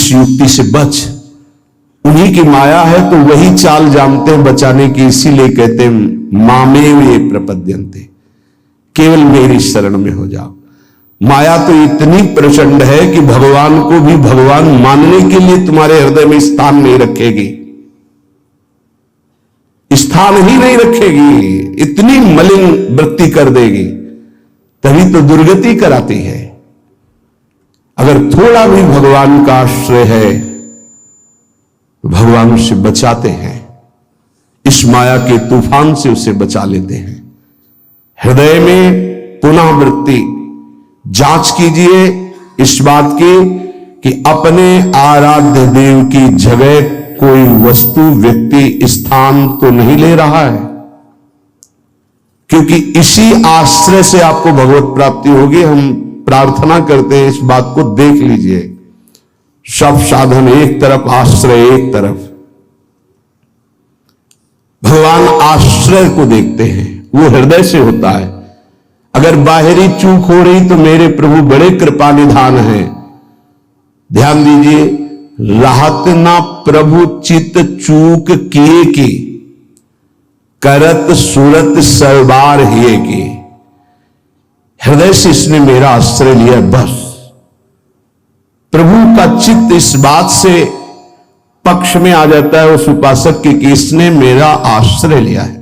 इस युक्ति से बच। उन्हीं की माया है तो वही चाल जानते हैं बचाने की, इसीलिए कहते हैं मामेव ये प्रपद्यन्ते, केवल मेरी शरण में हो जाओ। माया तो इतनी प्रचंड है कि भगवान को भी भगवान मानने के लिए तुम्हारे हृदय में स्थान नहीं रखेगी, स्थान ही नहीं रखेगी, इतनी मलिन वृत्ति कर देगी, तभी तो दुर्गति कराती है। अगर थोड़ा भी भगवान का आश्रय है तो भगवान उसे बचाते हैं, इस माया के तूफान से उसे बचा लेते हैं। हृदय में पुनः वृत्ति जांच कीजिए इस बात की कि अपने आराध्य देव की जगह कोई वस्तु व्यक्ति स्थान तो नहीं ले रहा है, क्योंकि इसी आश्रय से आपको भगवत प्राप्ति होगी। हम प्रार्थना करते हैं इस बात को देख लीजिए, सब साधन एक तरफ, आश्रय एक तरफ। भगवान आश्रय को देखते हैं, वो हृदय से होता है। अगर बाहरी चूक हो रही तो मेरे प्रभु बड़े कृपा निधान हैं। ध्यान दीजिए, राहत ना प्रभु चित चूक किए की, करत सुरत सरबार हिए की। हृदय से इसने मेरा आश्रय लिया, बस प्रभु का चित्त इस बात से पक्ष में आ जाता है उस उपासक के कि इसने मेरा आश्रय लिया है।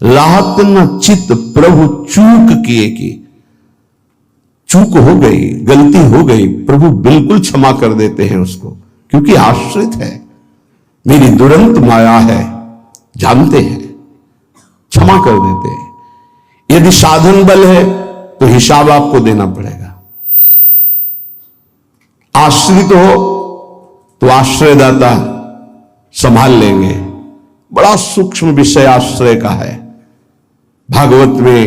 राहत न चित्त प्रभु चूक किए की, चूक हो गई, गलती हो गई, प्रभु बिल्कुल क्षमा कर देते हैं उसको, क्योंकि आश्रित है, मेरी दुरंत माया है, जानते हैं, क्षमा कर देते हैं। यदि साधन बल है तो हिसाब आपको देना पड़ेगा। आश्रित हो तो आश्रयदाता संभाल लेंगे। बड़ा सूक्ष्म विषय आश्रय का है, भागवत में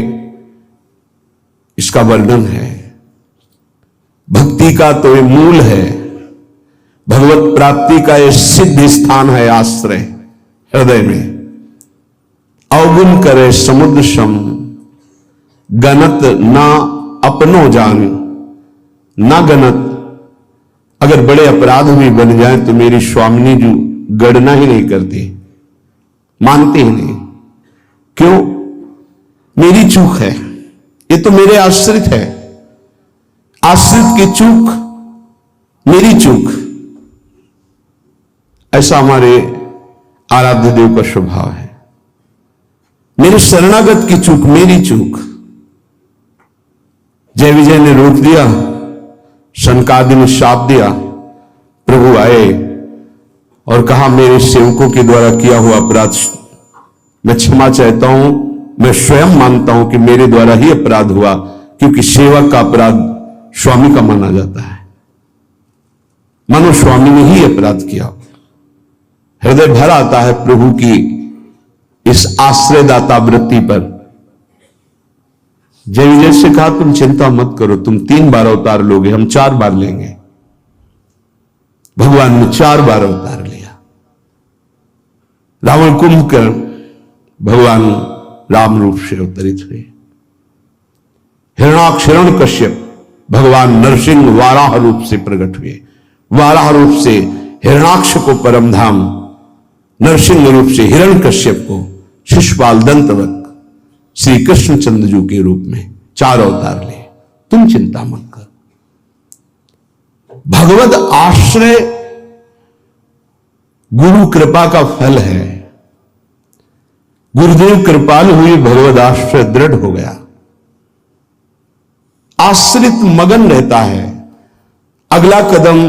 इसका वर्णन है। भक्ति का तो ये मूल है, भगवत प्राप्ति का ये सिद्ध स्थान है आश्रय, हृदय में। अवगुण करे समुद्र सम, गणत ना अपनो जान, ना गणत। अगर बड़े अपराध भी बन जाए तो मेरी स्वामिनी जी गणना ही नहीं करती, मानती ही नहीं। क्यों? मेरी चूक है, ये तो मेरे आश्रित है, आश्रित की चूक मेरी चूक। ऐसा हमारे आराध्य देव का स्वभाव है। मेरे शरणागत की चूक मेरी चूक। जय विजय ने रोक दिया, शनकादि ने शाप दिया, प्रभु आए और कहा मेरे सेवकों के द्वारा किया हुआ अपराध मैं क्षमा चाहता हूं। मैं स्वयं मानता हूं कि मेरे द्वारा ही अपराध हुआ, क्योंकि सेवक का अपराध स्वामी का माना जाता है, मानो स्वामी ने ही अपराध किया। हृदय भर आता है प्रभु की इस आश्रयदाता वृत्ति पर। जय विजय से कहा तुम चिंता मत करो, तुम 3 बार अवतार लोगे, हम 4 बार लेंगे। भगवान ने 4 बार अवतार लिया। रावण कुंभकर्ण भगवान राम रूप से अवतरित हुए। हिरणाक्ष हिरण्यकश्यप भगवान नरसिंह वाराह रूप से प्रकट हुए। वाराह रूप से हिरणाक्ष को परम धाम, नरसिंह रूप से हिरण्यकश्यप को शिशुपाल दंतवत श्री कृष्णचंद्र जी के रूप में 4 अवतार लिए। तुम चिंता मत कर। भगवत आश्रय गुरु कृपा का फल है। गुरुदेव कृपाल हुई, भगवत आश्रय दृढ़ हो गया। आश्रित मगन रहता है, अगला कदम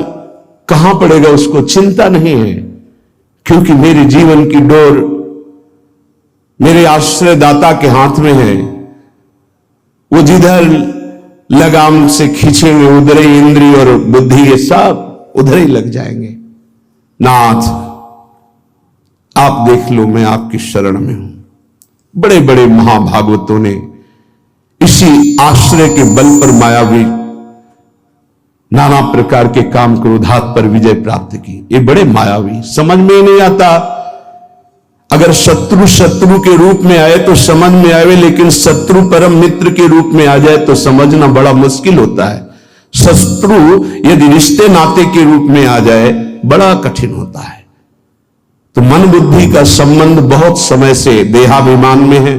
कहां पड़ेगा उसको चिंता नहीं है, क्योंकि मेरे जीवन की डोर मेरे आश्रयदाता के हाथ में है। वो जिधर लगाम से खींचेंगे उधर ही इंद्रिय और बुद्धि ये सब उधर ही लग जाएंगे। नाथ आप देख लो, मैं आपकी शरण में हूं। बड़े बड़े महाभागवतों ने इसी आश्रय के बल पर मायावी नाना प्रकार के काम क्रोधात पर विजय प्राप्त की। ये बड़े मायावी, समझ में ही नहीं आता। अगर शत्रु शत्रु के रूप में आए तो समझ में आवे, लेकिन शत्रु परम मित्र के रूप में आ जाए तो समझना बड़ा मुश्किल होता है। शत्रु यदि रिश्ते नाते के रूप में आ जाए बड़ा कठिन होता है। तो मन बुद्धि का संबंध बहुत समय से देहाभिमान में है।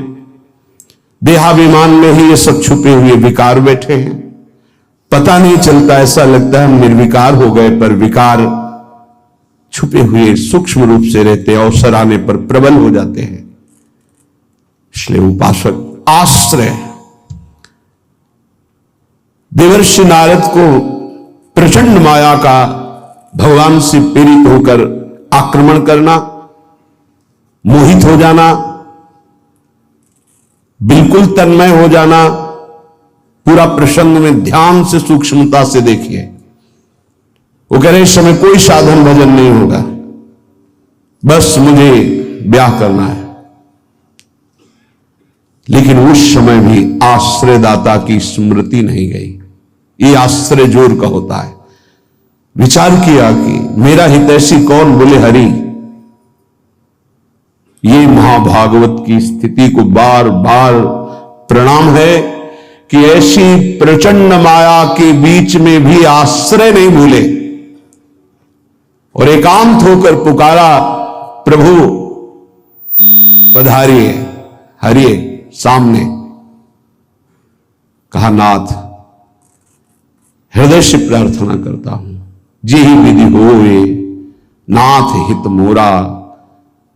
देहाभिमान में ही ये सब छुपे हुए विकार बैठे हैं, पता नहीं चलता, ऐसा लगता है हम निर्विकार हो गए, पर विकार छुपे हुए सूक्ष्म रूप से रहते, अवसर आने पर प्रबल हो जाते हैं। इसलिए उपासक आश्रय, देवर्षि नारद को प्रचंड माया का भगवान से प्रेरित होकर आक्रमण करना, मोहित हो जाना, बिल्कुल तन्मय हो जाना, पूरा प्रसंग में ध्यान से सूक्ष्मता से देखिए। वो कह रहे इस समय कोई साधन भजन नहीं होगा, बस मुझे ब्याह करना है। लेकिन उस समय भी आश्रयदाता की स्मृति नहीं गई। ये आश्रय जोर का होता है। विचार किया कि मेरा हितैषी कौन, बोले हरि। ये महाभागवत की स्थिति को बार बार प्रणाम है कि ऐसी प्रचंड माया के बीच में भी आश्रय नहीं भूले और एकांत होकर पुकारा, प्रभु पधारिए, हरिए सामने। कहा नाथ हृदय से प्रार्थना करता हूं, जी ही विधि होए नाथ हित मोरा,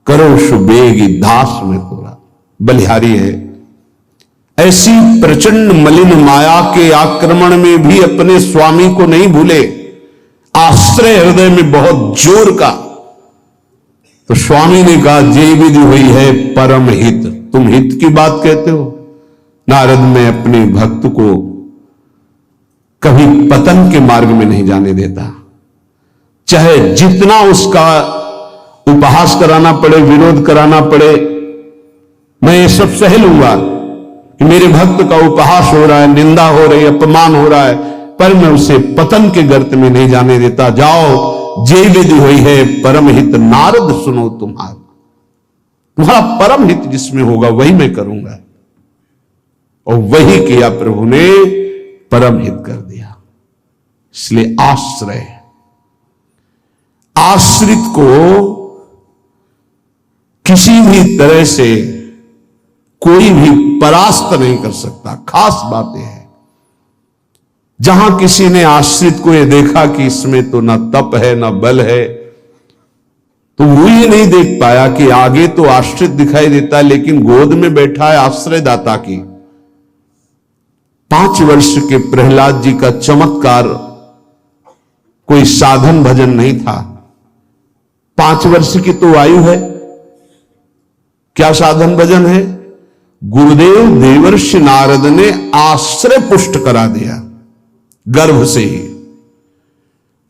करो सुबेगी दास में तोरा। बलिहारी है, ऐसी प्रचंड मलिन माया के आक्रमण में भी अपने स्वामी को नहीं भूले, आश्रय हृदय में बहुत जोर का। तो स्वामी ने कहा जे विधि हुई है परम हित। तुम हित की बात कहते हो? नारद, मैं अपने भक्त को कभी पतन के मार्ग में नहीं जाने देता, चाहे जितना उसका उपहास कराना पड़े, विरोध कराना पड़े, मैं ये सब सह लूंगा कि मेरे भक्त का उपहास हो रहा है, निंदा हो रही है, अपमान हो रहा है, पर मैं उसे पतन के गर्त में नहीं जाने देता। जाओ, जे विधि हुई है परम हित, नारद सुनो तुम्हारा परम हित जिसमें होगा वही मैं करूंगा। और वही किया प्रभु ने, परम हित कर दिया। इसलिए आश्रय, आश्रित को किसी भी तरह से कोई भी परास्त नहीं कर सकता। खास बातें हैं। जहां किसी ने आश्रित को यह देखा कि इसमें तो ना तप है ना बल है, तो वो ये नहीं देख पाया कि आगे तो आश्रित दिखाई देता है लेकिन गोद में बैठा है आश्रयदाता की। 5 वर्ष के प्रहलाद जी का चमत्कार कोई साधन भजन नहीं था। 5 वर्ष की तो आयु है, क्या साधन भजन है? गुरुदेव देवर्षि नारद ने आश्रय पुष्ट करा दिया गर्भ से ही।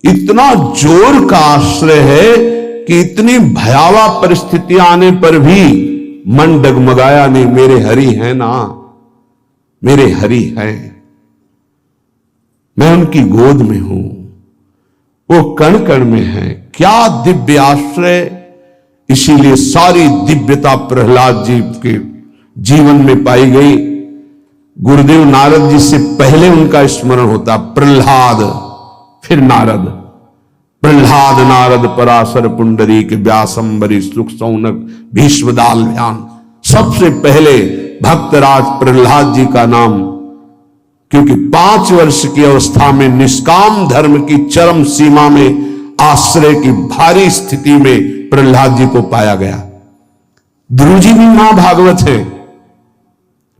इतना जोर का आश्रय है कि इतनी भयावह परिस्थितियां आने पर भी मन डगमगाया नहीं। मेरे हरि हैं ना, मेरे हरि हैं, मैं उनकी गोद में हूं, वो कण कण में है। क्या दिव्य आश्रय! इसीलिए सारी दिव्यता प्रहलाद जी के जीवन में पाई गई। गुरुदेव नारद जी से पहले उनका स्मरण होता प्रहलाद, फिर नारद। प्रहलाद नारद पराशर पुंडरीक व्यासंबरी सुख सौनक भीष्मदाल ध्यान। सबसे पहले भक्तराज प्रहलाद जी का नाम, क्योंकि 5 वर्ष की अवस्था में निष्काम धर्म की चरम सीमा में आश्रय की भारी स्थिति में प्रहलाद जी को पाया गया। ध्रुव जी भी महाभागवत है,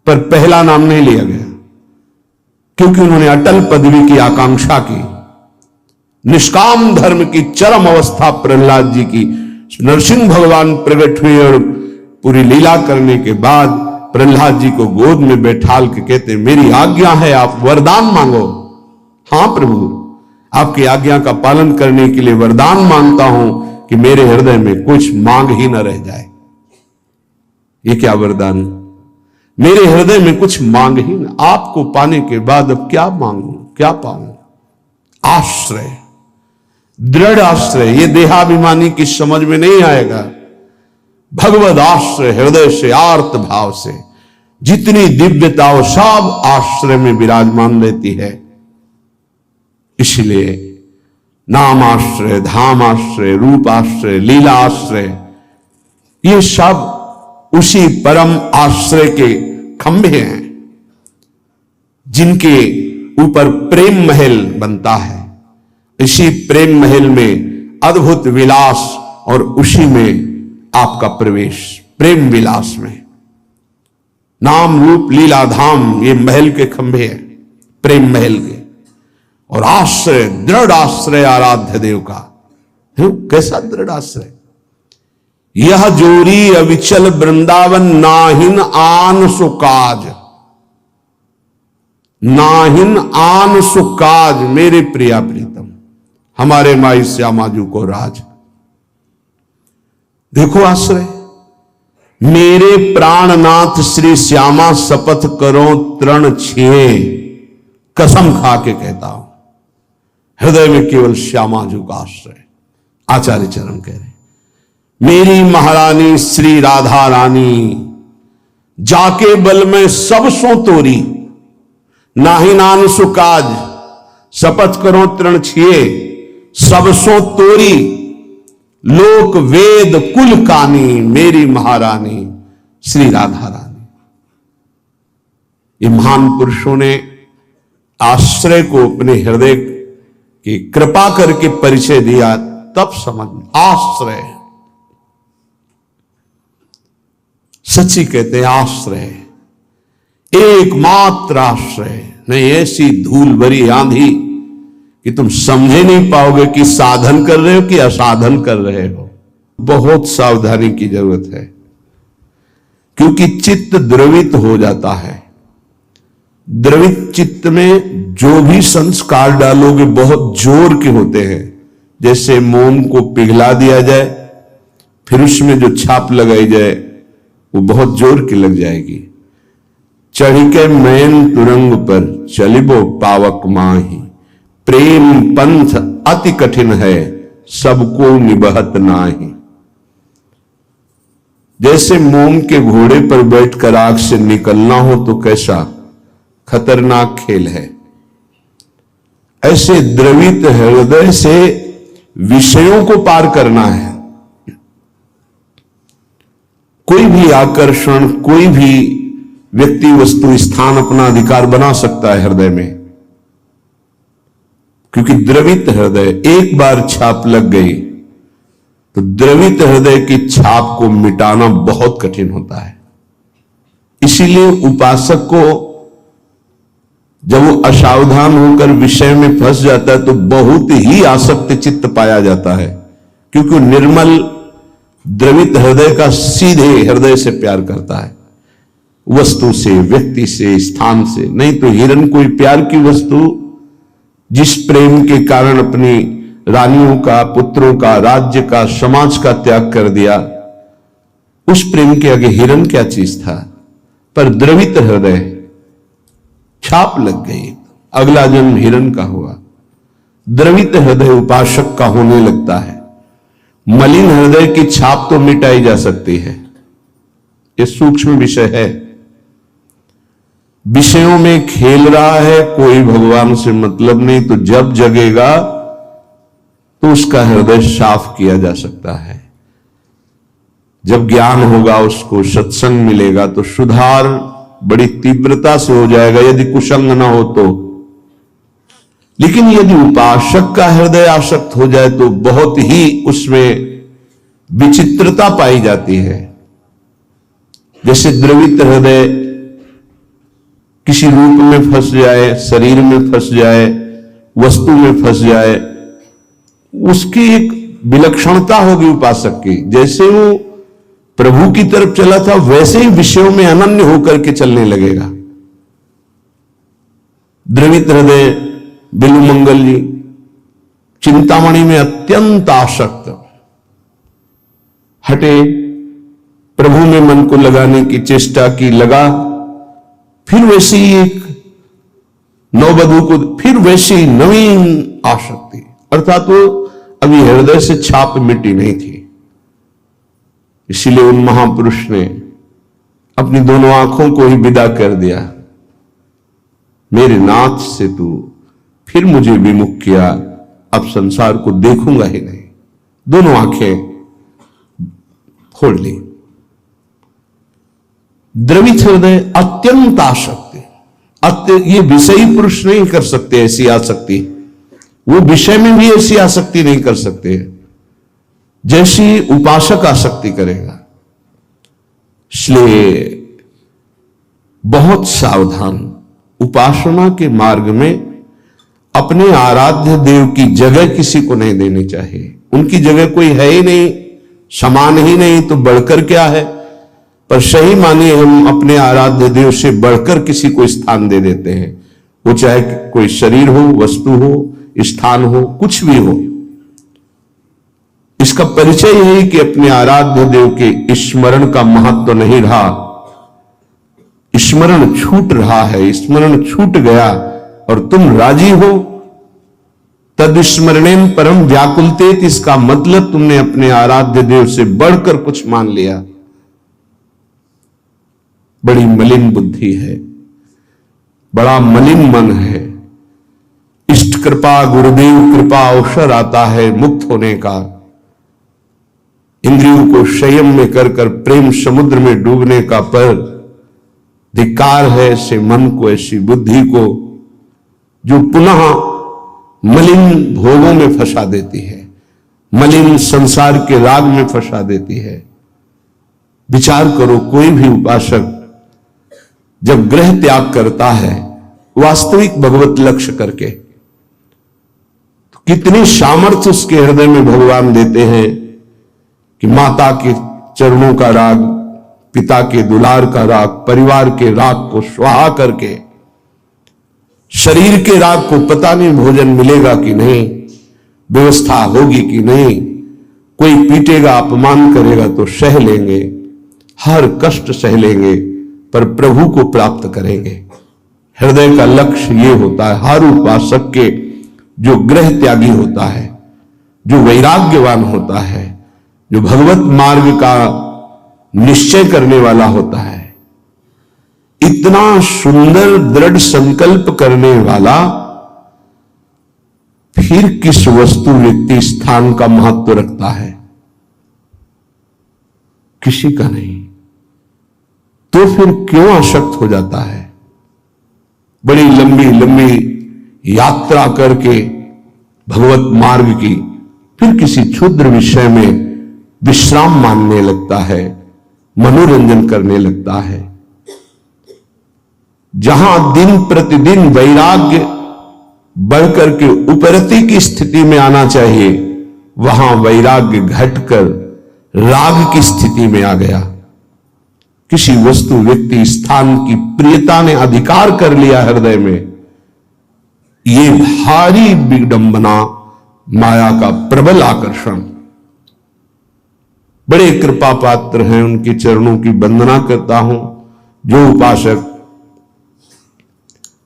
पर पहला नाम नहीं लिया गया क्योंकि उन्होंने अटल पदवी की आकांक्षा की। निष्काम धर्म की चरम अवस्था प्रहलाद जी की। नरसिंह भगवान प्रकट हुए और पूरी लीला करने के बाद प्रहलाद जी को गोद में बैठाल के कहते, मेरी आज्ञा है, आप वरदान मांगो। हां प्रभु, आपकी आज्ञा का पालन करने के लिए वरदान मांगता हूं कि मेरे हृदय में कुछ मांग ही न रह जाए। ये क्या वरदान? मेरे हृदय में कुछ मांग ही न, आपको पाने के बाद अब क्या मांगू, क्या पाऊं? आश्रय, दृढ़ आश्रय। ये देहाभिमानी की समझ में नहीं आएगा। भगवद आश्रय, हृदय से आर्त भाव से जितनी दिव्यता हो सब आश्रय में विराजमान रहती है। इसलिए नाम आश्रय, धाम आश्रय, रूप आश्रय, लीला आश्रय, ये सब उसी परम आश्रय के खंभे हैं जिनके ऊपर प्रेम महल बनता है। इसी प्रेम महल में अद्भुत विलास और उसी में आपका प्रवेश, प्रेम विलास में। नाम रूप लीला धाम ये महल के खंभे हैं, प्रेम महल के। और आश्रय, दृढ़ आश्रय आराध्य देव का। कैसा दृढ़ आश्रय? यह जोरी अविचल वृंदावन, नाहिन आन सुकाज, नाहिन आन सुकाज। मेरे प्रिया प्रीतम, हमारे माई श्यामाजू को राज। देखो आश्रय, मेरे प्राणनाथ श्री श्यामा शपथ करो तृण छिए, कसम खा के कहता हूं, हृदय में केवल श्यामाजू का आश्रय। आचार्य चरण कह रहे, मेरी महारानी श्री राधा रानी, जाके बल में सब सो तोरी, नाहि नान सुकाज, शपथ करो तृण छिए, सब सो तोरी, लोक वेद कुल कानी, मेरी महारानी श्री राधा रानी। ये महान पुरुषों ने आश्रय को अपने हृदय की कृपा करके परिचय दिया, तब समझ में। आश्रय सच्ची कहते हैं, आश्रय एकमात्र आश्रय। नहीं ऐसी धूल भरी आंधी कि तुम समझे नहीं पाओगे कि साधन कर रहे हो कि असाधन कर रहे हो। बहुत सावधानी की जरूरत है, क्योंकि चित्त द्रवित हो जाता है। द्रवित चित्त में जो भी संस्कार डालोगे बहुत जोर के होते हैं। जैसे मोम को पिघला दिया जाए, फिर उसमें जो छाप लगाई जाए वो बहुत जोर की लग जाएगी। चढ़ के मैन तुरंग पर चलिबो पावक माही, प्रेम पंथ अति कठिन है, सबको निबहत नाही। जैसे मोम के घोड़े पर बैठकर आग से निकलना हो तो कैसा खतरनाक खेल है, ऐसे द्रवित हृदय से विषयों को पार करना है। कोई भी आकर्षण, कोई भी व्यक्ति वस्तु स्थान अपना अधिकार बना सकता है हृदय में, क्योंकि द्रवित हृदय, एक बार छाप लग गई तो द्रवित हृदय की छाप को मिटाना बहुत कठिन होता है। इसीलिए उपासक को जब वो असावधान होकर विषय में फंस जाता है तो बहुत ही आसक्त चित्त पाया जाता है, क्योंकि निर्मल द्रवित हृदय का सीधे हृदय से प्यार करता है, वस्तु से, व्यक्ति से, स्थान से। नहीं तो हिरण कोई प्यार की वस्तु जिस प्रेम के कारण अपनी रानियों का, पुत्रों का, राज्य का, समाज का त्याग कर दिया, उस प्रेम के आगे हिरण क्या चीज था। पर द्रवित हृदय, छाप लग गई, अगला जन्म हिरण का हुआ। द्रवित हृदय उपासक का होने लगता है। मलिन हृदय की छाप तो मिटाई जा सकती है, यह सूक्ष्म विषय है। विषयों में खेल रहा है, कोई भगवान से मतलब नहीं, तो जब जगेगा तो उसका हृदय साफ किया जा सकता है। जब ज्ञान होगा, उसको सत्संग मिलेगा तो सुधार बड़ी तीव्रता से हो जाएगा, यदि कुसंग ना हो तो। लेकिन यदि उपासक का हृदय आसक्त हो जाए तो बहुत ही उसमें विचित्रता पाई जाती है। जैसे द्रवित हृदय किसी रूप में फंस जाए, शरीर में फंस जाए, वस्तु में फंस जाए, उसकी एक विलक्षणता होगी उपासक की। जैसे वो प्रभु की तरफ चला था वैसे ही विषयों में अनन्य होकर के चलने लगेगा। द्रवित हृदय बिल्वमंगल जी चिंतामणि में अत्यंत आसक्त, हटे, प्रभु में मन को लगाने की चेष्टा की, लगा, फिर वैसी एक नववधू को, फिर वैसी नवीन आसक्ति, अर्थात वो अभी हृदय से छाप मिटी नहीं थी। इसीलिए उन महापुरुष ने अपनी दोनों आंखों को ही विदा कर दिया। मेरे नाथ से तू फिर मुझे विमुख किया, अब संसार को देखूंगा ही नहीं। दोनों आंखें खोल ली। द्रवित हृदय अत्यंत आसक्ति, ये विषयी पुरुष नहीं कर सकते ऐसी आसक्ति, वो विषय में भी ऐसी आसक्ति नहीं कर सकते जैसी उपासक आसक्ति करेगा। इसलिए बहुत सावधान, उपासना के मार्ग में अपने आराध्य देव की जगह किसी को नहीं देनी चाहिए। उनकी जगह कोई है ही नहीं, समान ही नहीं, तो बढ़कर क्या है। पर सही मानिए हम अपने आराध्य देव से बढ़कर किसी को स्थान दे देते हैं, वो चाहे कोई शरीर हो, वस्तु हो, स्थान हो, कुछ भी हो। इसका परिचय यही कि अपने आराध्य देव के स्मरण का महत्व नहीं रहा, स्मरण छूट रहा है, स्मरण छूट गया और तुम राजी हो। तद स्मरणेन परम व्याकुलतेत, इसका मतलब तुमने अपने आराध्य देव से बढ़कर कुछ मान लिया। बड़ी मलिन बुद्धि है, बड़ा मलिन मन है। इष्ट कृपा, गुरुदेव कृपा अवसर आता है मुक्त होने का। इंद्रियों को संयम में कर कर प्रेम समुद्र में डूबने का, पर धिक्कार है ऐसे मन को, ऐसी बुद्धि को जो पुनः मलिन भोगों में फंसा देती है, मलिन संसार के राग में फंसा देती है। विचार करो, कोई भी उपासक जब ग्रह त्याग करता है वास्तविक भगवत लक्ष्य करके, तो कितनी सामर्थ्य उसके हृदय में भगवान देते हैं कि माता के चरणों का राग, पिता के दुलार का राग, परिवार के राग को स्वाहा करके, शरीर के राग को पता नहीं भोजन मिलेगा कि नहीं, व्यवस्था होगी कि नहीं, कोई पीटेगा, अपमान करेगा तो सह लेंगे, हर कष्ट सह लेंगे, पर प्रभु को प्राप्त करेंगे। हृदय का लक्ष्य ये होता है हर उपासक के, जो ग्रह त्यागी होता है, जो वैराग्यवान होता है, जो भगवत मार्ग का निश्चय करने वाला होता है, इतना सुंदर दृढ़ संकल्प करने वाला, फिर किस वस्तु व्यक्ति स्थान का महत्व रखता है? किसी का नहीं। तो फिर क्यों आसक्त हो जाता है? बड़ी लंबी लंबी यात्रा करके भगवत मार्ग की, फिर किसी क्षुद्र विषय में विश्राम मानने लगता है, मनोरंजन करने लगता है। जहां दिन प्रतिदिन वैराग्य बढ़कर के उपरति की स्थिति में आना चाहिए, वहां वैराग्य घटकर राग की स्थिति में आ गया। किसी वस्तु, व्यक्ति, स्थान की प्रियता ने अधिकार कर लिया हृदय में। ये भारी विडंबना, माया का प्रबल आकर्षण। बड़े कृपा पात्र हैं, उनके चरणों की वंदना करता हूं जो उपासक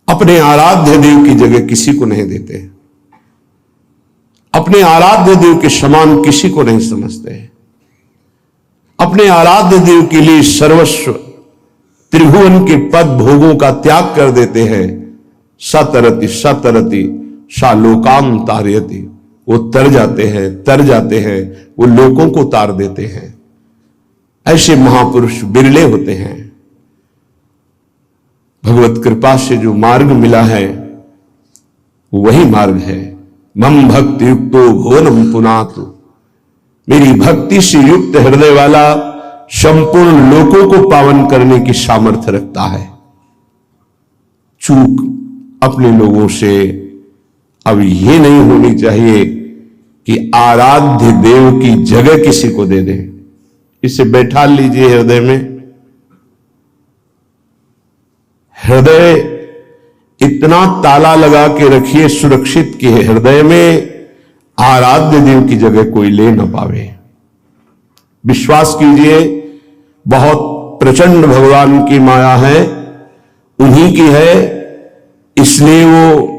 अपने आराध्य देव की जगह किसी को नहीं देते, अपने आराध्य देव के समान किसी को नहीं समझते, अपने आराध्य देव के लिए सर्वस्व त्रिभुवन के पद भोगों का त्याग कर देते हैं। सतरति सतरति सा लोकाम तारयति, वो तर जाते हैं, वो लोगों को तार देते हैं। ऐसे महापुरुष बिरले होते हैं। भगवत कृपा से जो मार्ग मिला है वही मार्ग है। मम भक्ति युक्तो भुवनम पुनातु, मेरी भक्ति से युक्त हृदय वाला संपूर्ण लोकों को पावन करने की सामर्थ्य रखता है। चूक अपने लोगों से अब ये नहीं होनी चाहिए कि आराध्य देव की जगह किसी को दे दें। इसे बैठा लीजिए हृदय में। हृदय इतना ताला लगा के रखिए सुरक्षित कि हृदय में आराध्य देव की जगह कोई ले ना पावे। विश्वास कीजिए, बहुत प्रचंड भगवान की माया है, उन्हीं की है, इसलिए वो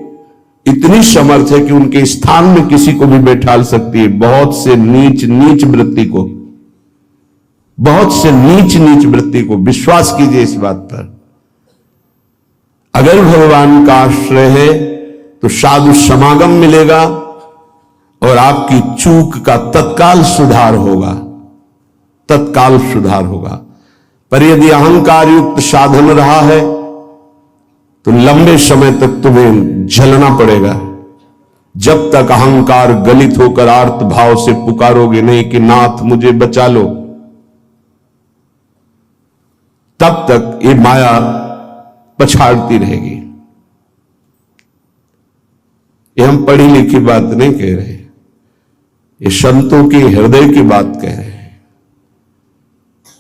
इतनी समर्थ है कि उनके स्थान में किसी को भी बैठाल सकती है। बहुत से नीच नीच वृत्ति को, बहुत से नीच नीच वृत्ति को, विश्वास कीजिए इस बात पर। अगर भगवान का आश्रय है तो साधु समागम मिलेगा और आपकी चूक का तत्काल सुधार होगा, तत्काल सुधार होगा। पर यदि अहंकार युक्त साधन रहा है तो लंबे समय तक तुम्हें झेलना पड़ेगा। जब तक अहंकार गलित होकर आर्त भाव से पुकारोगे नहीं कि नाथ मुझे बचा लो, तब तक ये माया पछाड़ती रहेगी। ये हम पढ़ी लिखी बात नहीं कह रहे, ये संतों के हृदय की बात कह रहे हैं,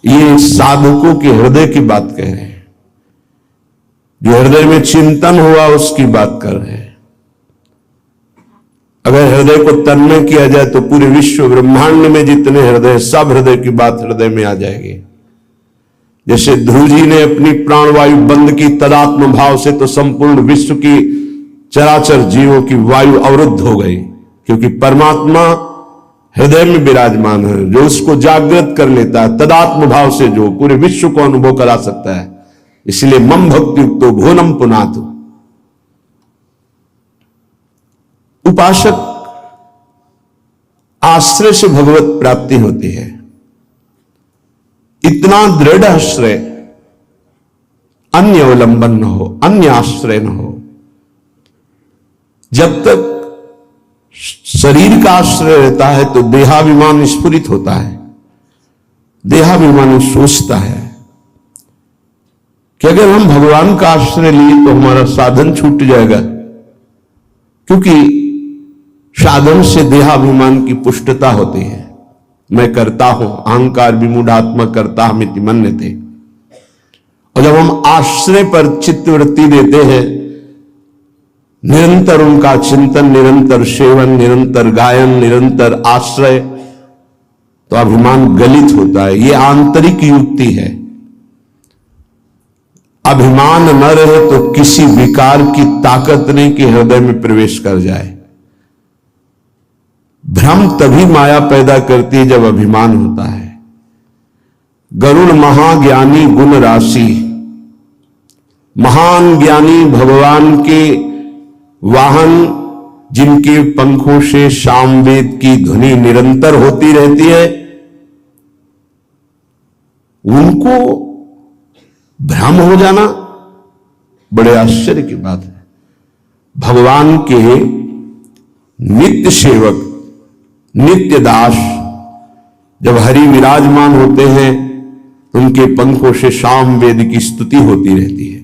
ये साधकों के हृदय की बात कह रहे हैं, जो हृदय में चिंतन हुआ उसकी बात कर रहे हैं। अगर हृदय को तन्मय किया जाए तो पूरे विश्व ब्रह्मांड में जितने हृदय, सब हृदय की बात हृदय में आ जाएगी। जैसे ध्रुव जी ने अपनी प्राणवायु बंद की तदात्म भाव से, तो संपूर्ण विश्व की चराचर जीवों की वायु अवरुद्ध हो गई, क्योंकि परमात्मा हृदय में विराजमान है। जो उसको जागृत कर लेता है तदात्म भाव से, जो पूरे विश्व को अनुभव करा सकता है। इसलिए मम भक्ति युक्तो भुवनम पुनातु। उपासक आश्रय से भगवत प्राप्ति होती है। इतना दृढ़ आश्रय, अन्य अवलंबन न हो, अन्य आश्रय न हो। जब तक शरीर का आश्रय रहता है तो देहाभिमान स्फुरित होता है, देहाभिमान सोचता है कि अगर हम भगवान का आश्रय लिए तो हमारा साधन छूट जाएगा, क्योंकि साधन से देहाभिमान की पुष्टता होती है। मैं करता हूं, अहंकार विमूढ़ात्मा करता हमिति मन्यते। और जब हम आश्रय पर चित्तवृत्ति देते हैं, निरंतर उनका चिंतन, निरंतर सेवन, निरंतर गायन, निरंतर आश्रय, तो अभिमान गलित होता है। यह आंतरिक युक्ति है। अभिमान न रहे तो किसी विकार की ताकत नहीं कि हृदय में प्रवेश कर जाए। भ्रम तभी माया पैदा करती है जब अभिमान होता है। गरुड़ महाज्ञानी गुण राशि, महान ज्ञानी भगवान के वाहन, जिनके पंखों से सामवेद की ध्वनि निरंतर होती रहती है, उनको भ्रम हो जाना बड़े आश्चर्य की बात है। भगवान के नित्य सेवक, नित्य दास जब हरि विराजमान होते हैं, उनके पंखों से सामवेद की स्तुति होती रहती है।